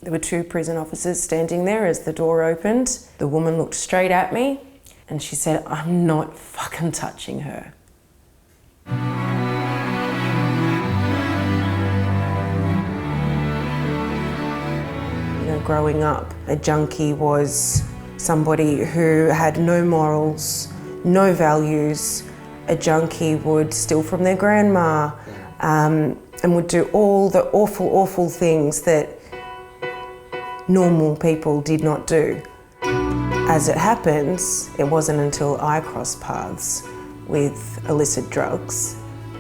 There were two prison officers standing there as the door opened. The woman looked straight at me and she said, "I'm not fucking touching her." Growing up, a junkie was somebody who had no morals, no values. A junkie would steal from their grandma and would do all the awful, awful things that normal people did not do. As it happens, it wasn't until I crossed paths with illicit drugs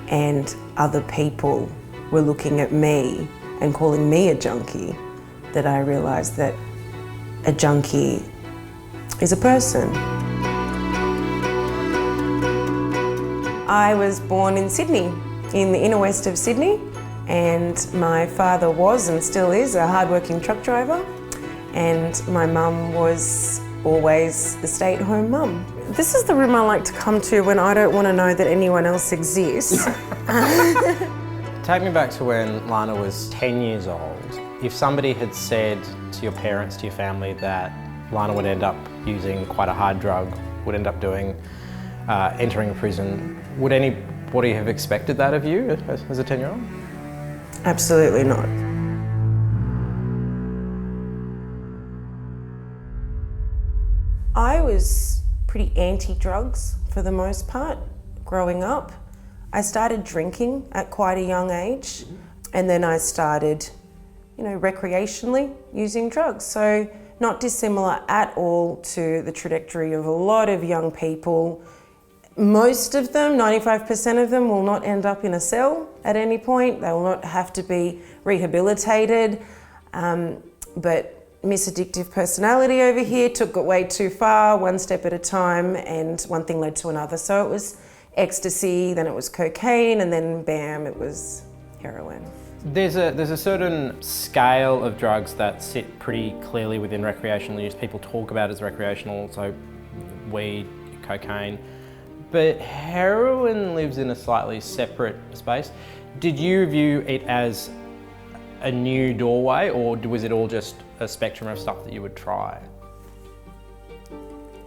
and other people were looking at me and calling me a junkie that I realised that a junkie is a person. I was born in Sydney, in the inner west of Sydney, and my father was and still is a hard-working truck driver, and my mum was always the stay-at-home mum. This is the room I like to come to when I don't want to know that anyone else exists. Take me back to when Lana was 10 years old. If somebody had said to your parents, to your family, that Lana would end up using quite a hard drug, would end up doing, entering a prison, would anybody have expected that of you as a 10-year-old? Absolutely not. I was pretty anti-drugs for the most part growing up. I started drinking at quite a young age, and then I started recreationally using drugs. So not dissimilar at all to the trajectory of a lot of young people. Most of them, 95% of them, will not end up in a cell at any point. They will not have to be rehabilitated. But Miss Addictive Personality over here took it way too far, one step at a time, and one thing led to another. So it was ecstasy, then it was cocaine, and then bam, it was heroin. There's a certain scale of drugs that sit pretty clearly within recreational use. People talk about it as recreational, so weed, cocaine, but heroin lives in a slightly separate space. Did you view it as a new doorway, or was it all just a spectrum of stuff that you would try?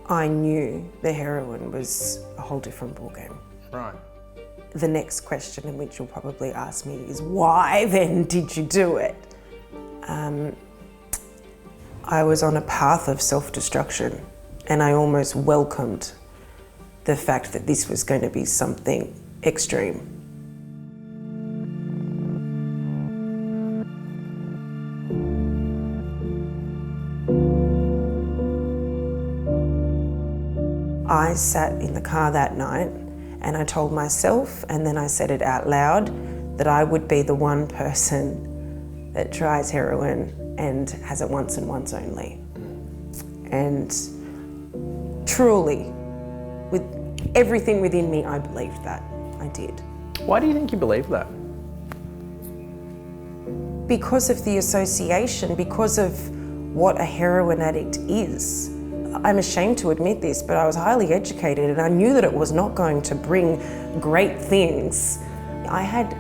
I knew the heroin was a whole different ballgame. Right. The next question, in which you'll probably ask me, is why then did you do it? I was on a path of self-destruction, and I almost welcomed the fact that this was going to be something extreme. I sat in the car that night and I told myself, and then I said it out loud, that I would be the one person that tries heroin and has it once and once only. And truly, with everything within me, I believed that. I did. Why do you think you believe that? Because of the association, because of what a heroin addict is. I'm ashamed to admit this, but I was highly educated and I knew that it was not going to bring great things. I had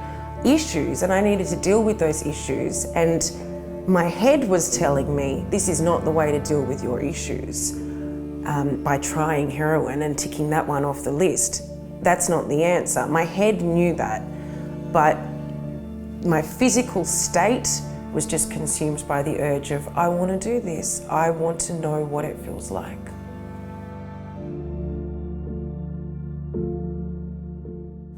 issues and I needed to deal with those issues, and my head was telling me this is not the way to deal with your issues by trying heroin and ticking that one off the list. That's not the answer. My head knew that, but my physical state was just consumed by the urge of, I want to do this. I want to know what it feels like.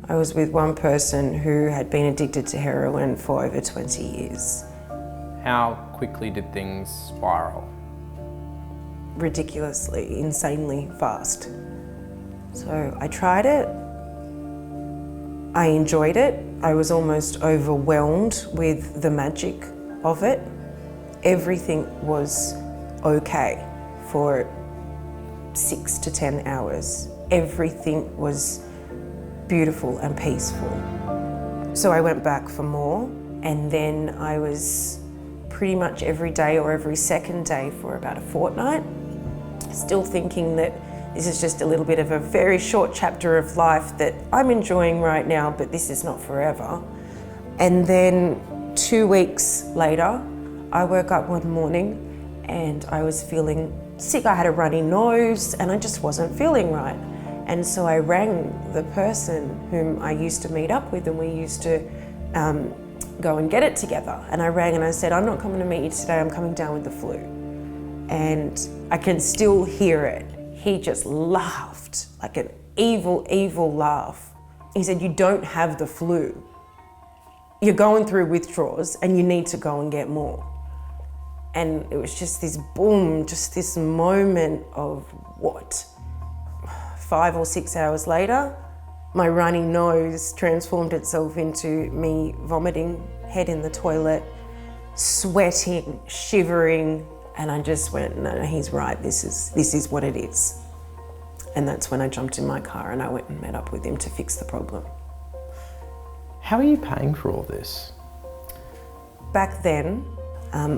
I was with one person who had been addicted to heroin for over 20 years. How quickly did things spiral? Ridiculously, insanely fast. So I tried it. I enjoyed it. I was almost overwhelmed with the magic of it. Everything was okay for 6 to 10 hours. Everything was beautiful and peaceful. So I went back for more, and then I was pretty much every day or every second day for about a fortnight, still thinking that this is just a little bit of a very short chapter of life that I'm enjoying right now, but this is not forever. And then 2 weeks later, I woke up one morning and I was feeling sick. I had a runny nose and I just wasn't feeling right. And so I rang the person whom I used to meet up with, and we used to go and get it together. And I rang and I said, I'm not coming to meet you today, I'm coming down with the flu. And I can still hear it. He just laughed, like an evil, evil laugh. He said, you don't have the flu. You're going through withdrawals and you need to go and get more. And it was just this boom, just this moment of what? 5 or 6 hours later, my runny nose transformed itself into me vomiting, head in the toilet, sweating, shivering, and I just went, no, he's right, this is what it is. And that's when I jumped in my car and I went and met up with him to fix the problem. How are you paying for all this? Back then,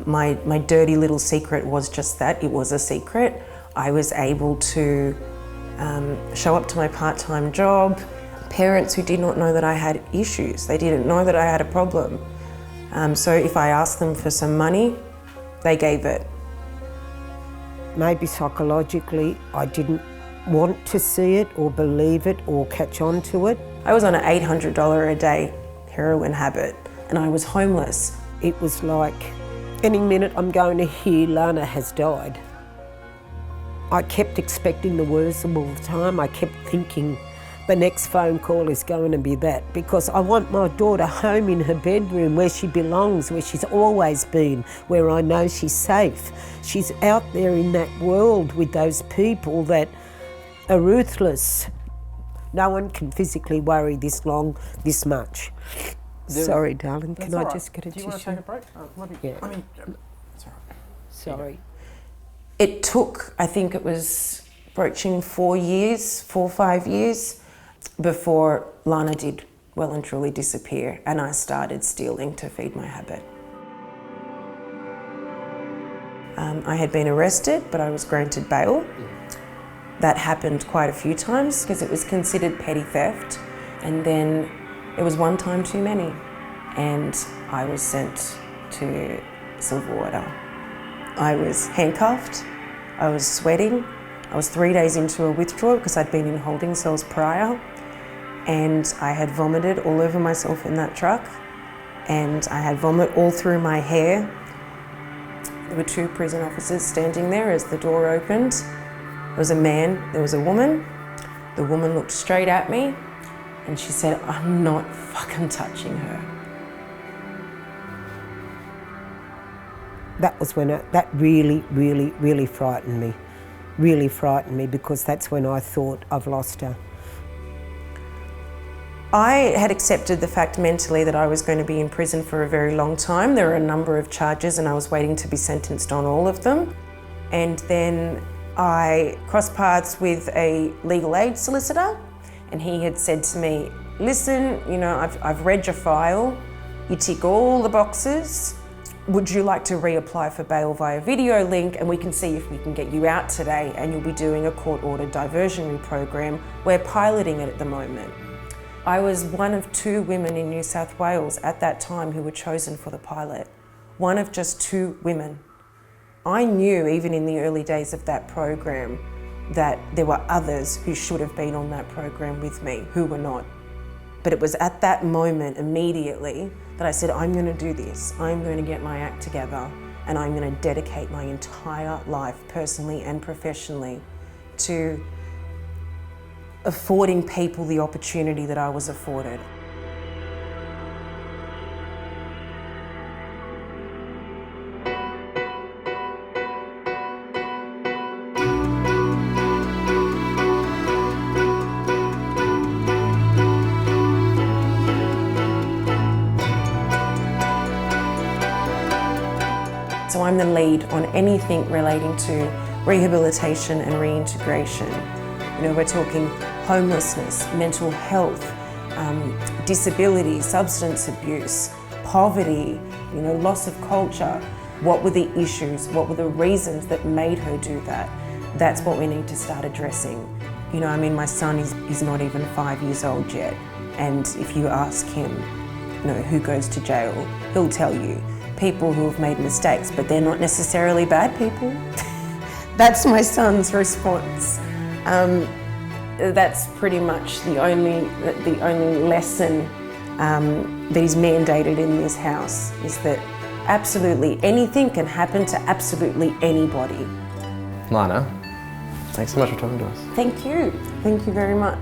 my dirty little secret was just that, it was a secret. I was able to show up to my part-time job. Parents who did not know that I had issues, they didn't know that I had a problem. So if I asked them for some money, they gave it. Maybe psychologically I didn't want to see it or believe it or catch on to it. I was on an $800 a day heroin habit and I was homeless. It was like, any minute I'm going to hear Lana has died. I kept expecting the worst all the time. I kept thinking the next phone call is going to be that, because I want my daughter home in her bedroom where she belongs, where she's always been, where I know she's safe. She's out there in that world with those people that are ruthless. No one can physically worry this long, this much. Sorry, darling, can I just get a tissue? Do you want to take a break? Yeah. I mean, it's all right. Sorry. It took, I think it was approaching 4 or 5 years, before Lana did well and truly disappear and I started stealing to feed my habit. I had been arrested, but I was granted bail. That happened quite a few times because it was considered petty theft, and then it was one time too many and I was sent to Silverwater. I was handcuffed, I was sweating, I was 3 days into a withdrawal because I'd been in holding cells prior, and I had vomited all over myself in that truck, and I had vomit all through my hair. There were 2 prison officers standing there as the door opened. There was a man, there was a woman. The woman looked straight at me and she said, I'm not fucking touching her. That was when that really, really, really frightened me. Really frightened me, because that's when I thought I've lost her. I had accepted the fact mentally that I was going to be in prison for a very long time. There were a number of charges and I was waiting to be sentenced on all of them. And then I crossed paths with a legal aid solicitor, and he had said to me, listen, you know, I've read your file, you tick all the boxes. Would you like to reapply for bail via video link, and we can see if we can get you out today, and you'll be doing a court-ordered diversionary program. We're piloting it at the moment. I was one of 2 women in New South Wales at that time who were chosen for the pilot. One of just 2 women. I knew even in the early days of that program that there were others who should have been on that program with me who were not. But it was at that moment immediately that I said, I'm going to do this. I'm going to get my act together and I'm going to dedicate my entire life, personally and professionally, to affording people the opportunity that I was afforded. So I'm the lead on anything relating to rehabilitation and reintegration. You know, we're talking homelessness, mental health, disability, substance abuse, poverty, you know, loss of culture. What were the issues? What were the reasons that made her do that? That's what we need to start addressing. You know, I mean, my son is not even 5 years old yet. And if you ask him, you know, who goes to jail, he'll tell you people who have made mistakes, but they're not necessarily bad people. That's my son's response. That's pretty much the only lesson that is mandated in this house, is that absolutely anything can happen to absolutely anybody. Lana, thanks so much for talking to us. Thank you very much.